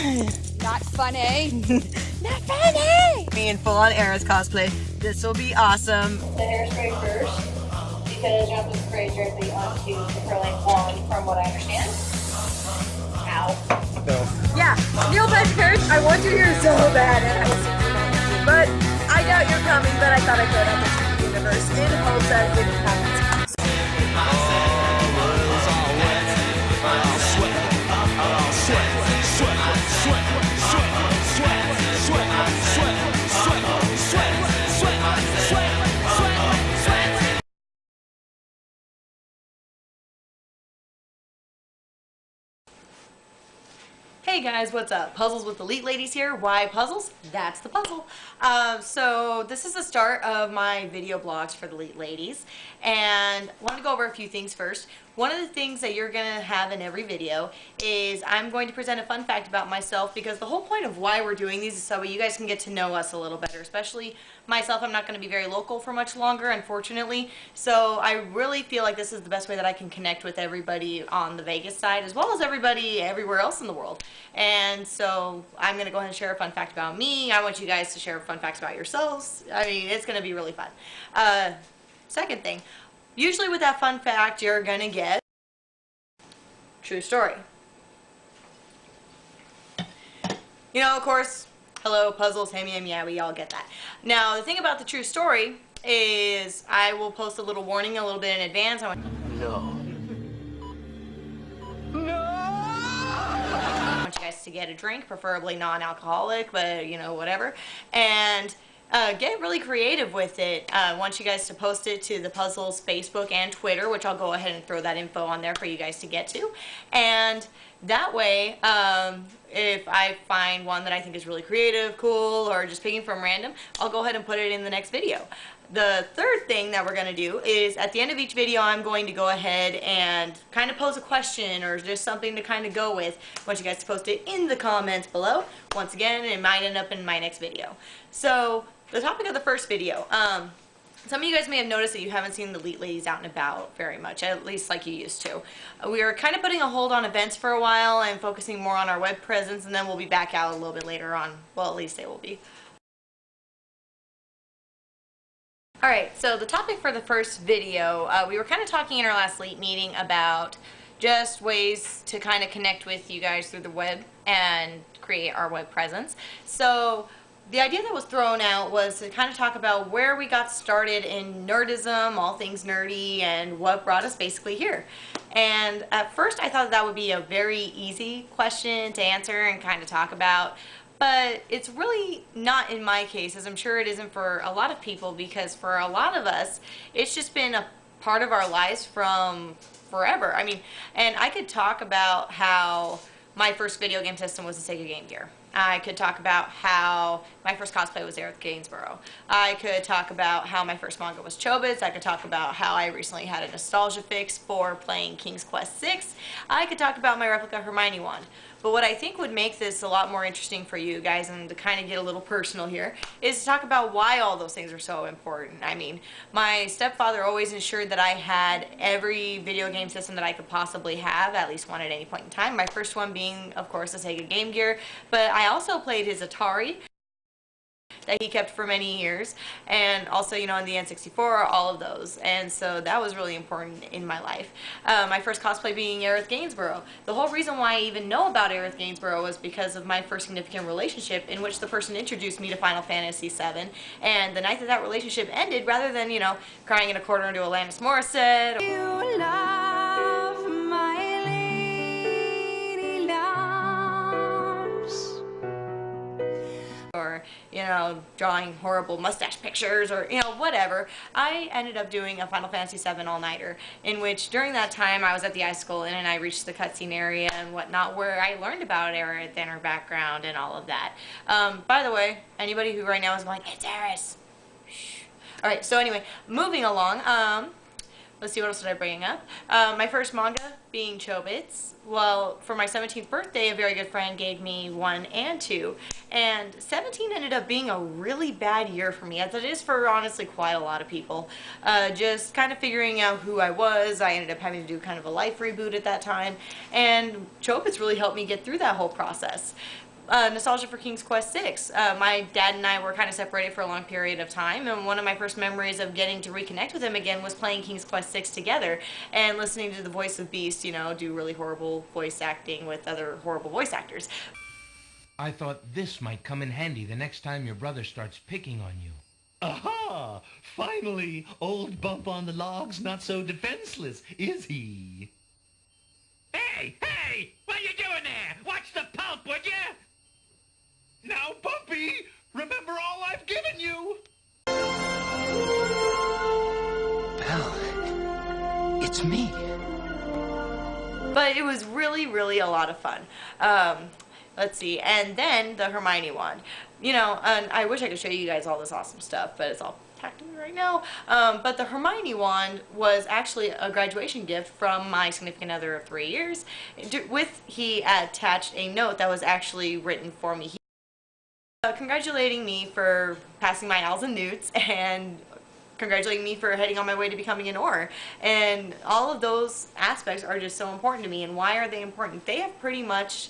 Not funny. Not funny! Me in full-on Era's cosplay. This will be awesome. The hairspray first, because you're not supposed to spray directly onto the curling wand, from what I understand. Ow. No. Yeah, Neil Patrick Harris, I want you here so bad, and I will see you next week. But I doubt you're coming, but I thought I could at the universe in hopes that it happens. Hey guys, what's up? Puzzles with the Leet ladies here. Why puzzles? That's the puzzle. So this is the start of my video blogs for the Leet ladies, and I want to go over a few things first. One of the things that you're going to have in every video is I'm going to present a fun fact about myself, because the whole point of why we're doing these is so you guys can get to know us a little better, especially myself. I'm not going to be very local for much longer, unfortunately, so I really feel like this is the best way that I can connect with everybody on the Vegas side as well as everybody everywhere else in the world. And so I'm going to go ahead and share a fun fact about me. I want you guys to share fun facts about yourselves. I mean, it's going to be really fun. Second thing, usually with that fun fact, you're going to get true story. You know, of course, hello, puzzles, ham, yeah, we all get that. Now, the thing about the true story is I will post a little warning a little bit in advance. No. I want you guys to get a drink, preferably non-alcoholic, but you know, whatever, and get really creative with it. I want you guys to post it to the puzzles Facebook and Twitter, which I'll go ahead and throw that info on there for you guys to get to. And that way, if I find one that I think is really creative, cool, or just picking from random, I'll go ahead and put it in the next video. The third thing that we're going to do is at the end of each video, I'm going to go ahead and kind of pose a question or just something to kind of go with. I want you guys to post it in the comments below. Once again, it might end up in my next video. So the topic of the first video, some of you guys may have noticed that you haven't seen the Leet ladies out and about very much, at least like you used to. We were kind of putting a hold on events for a while and focusing more on our web presence, and then we'll be back out a little bit later on. Well, at least they will be. Alright, so the topic for the first video, we were kind of talking in our last Leet meeting about just ways to kind of connect with you guys through the web and create our web presence. So the idea that was thrown out was to kind of talk about where we got started in nerdism, all things nerdy, and what brought us basically here. And at first I thought that would be a very easy question to answer and kind of talk about, but it's really not in my case, as I'm sure it isn't for a lot of people, because for a lot of us, it's just been a part of our lives from forever. I mean, and I could talk about how my first video game system was the Sega Game Gear. I could talk about how my first cosplay was Eric Gainsborough. I could talk about how my first manga was Chobits. I could talk about how I recently had a nostalgia fix for playing King's Quest VI. I could talk about my replica Hermione wand. But what I think would make this a lot more interesting for you guys, and to kind of get a little personal here, is to talk about why all those things are so important. I mean, my stepfather always ensured that I had every video game system that I could possibly have, at least one at any point in time. My first one being, of course, the Sega Game Gear, but I also played his Atari that he kept for many years, and also, you know, in the N64, all of those. And so that was really important in my life. My first cosplay being Eric Gainsborough. The whole reason why I even know about Eric Gainsborough was because of my first significant relationship, in which the person introduced me to Final Fantasy VII, and the night that that relationship ended, rather than, you know, crying in a corner to Alanis Morissette, You love my lady loves. or, you know, drawing horrible mustache pictures, or, you know, whatever, I ended up doing a Final Fantasy VII all-nighter, in which during that time I was at the icicle inn and I reached the cutscene area and whatnot, where I learned about Aerith and her background and all of that. By the way, anybody who right now is going, it's Aerith. Shh. Alright, so anyway, moving along, let's see, what else did I bring up? My first manga being Chobits. Well, for my 17th birthday, a very good friend gave me 1 and 2. And 17 ended up being a really bad year for me, as it is for honestly quite a lot of people. Just kind of figuring out who I was. I ended up having to do kind of a life reboot at that time. And Chobits really helped me get through that whole process. nostalgia for King's Quest 6. My dad and I were kind of separated for a long period of time, and one of my first memories of getting to reconnect with him again was playing King's Quest 6 together and listening to the voice of Beast, you know, do really horrible voice acting with other horrible voice actors. I thought this might come in handy the next time your brother starts picking on you. Aha! Finally, old Bump on the Log's not so defenseless, is he? Hey! Hey! What are you doing there? Watch the pulp, would you? Now, Bumpy, remember all I've given you! Belle, it's me. But it was really, really a lot of fun. Let's see, and then the Hermione wand. You know, and I wish I could show you guys all this awesome stuff, but it's all packed in right now. But the Hermione wand was actually a graduation gift from my significant other of 3 years. He attached a note that was actually written for me. Congratulating me for passing my Ls and Newts, and congratulating me for heading on my way to becoming an Auror. And all of those aspects are just so important to me. And why are they important? They have pretty much,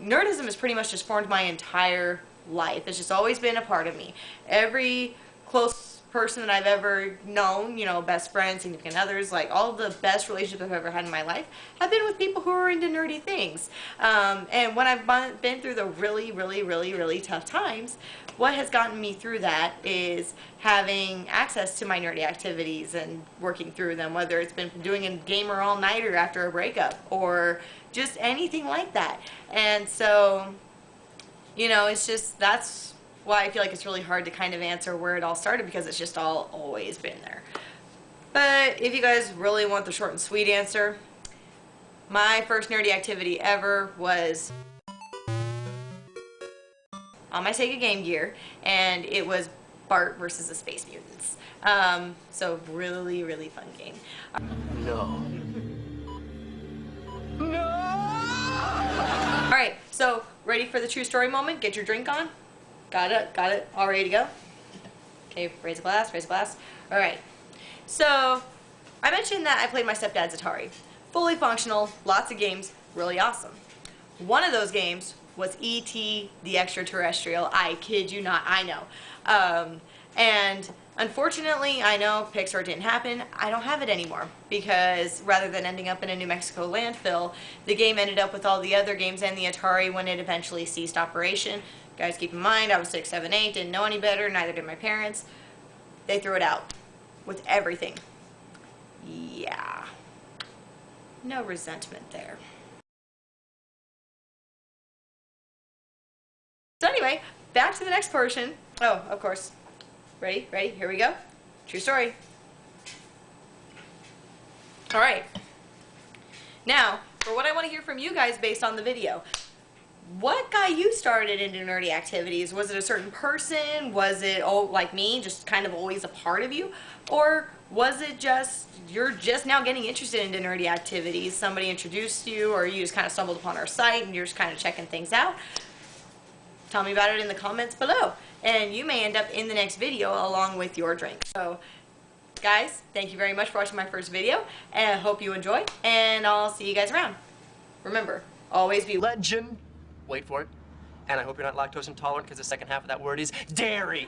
nerdism has pretty much just formed my entire life. It's just always been a part of me. Every close person that I've ever known, you know, best friends, significant others, like all the best relationships I've ever had in my life have been with people who are into nerdy things. And when I've been through the really, really, really, really tough times, what has gotten me through that is having access to my nerdy activities and working through them, whether it's been doing a gamer all-nighter after a breakup or just anything like that. And so, you know, it's just, that's why I feel like it's really hard to kind of answer where it all started, because it's just all always been there. But if you guys really want the short and sweet answer, my first nerdy activity ever was on my Sega Game Gear, and it was Bart versus the Space Mutants. So really, really fun game. No. Alright, so ready for the true story moment? Get your drink on. Got it, all ready to go? Okay, raise a glass, raise a glass. Alright, so I mentioned that I played my stepdad's Atari. Fully functional, lots of games, really awesome. One of those games was E.T. the Extraterrestrial. I kid you not, I know. And unfortunately, I know Pixar didn't happen. I don't have it anymore, because rather than ending up in a New Mexico landfill, the game ended up with all the other games and the Atari when it eventually ceased operation. Guys, keep in mind, I was 6, 7, 8, didn't know any better, neither did my parents. They threw it out with everything. Yeah. No resentment there. So anyway, back to the next portion. Oh, of course. Ready? Ready? Here we go. True story. Alright. Now, for what I want to hear from you guys based on the video. What got you started into nerdy activities? Was it a certain person? Was it, oh, like me, just kind of always a part of you? Or was it just, you're just now getting interested into nerdy activities? Somebody introduced you, or you just kind of stumbled upon our site and you're just kind of checking things out? Tell me about it in the comments below. And you may end up in the next video along with your drink. So, guys, thank you very much for watching my first video, and I hope you enjoy, and I'll see you guys around. Remember, always be Legend. Wait for it. And I hope you're not lactose intolerant, because the second half of that word is dairy.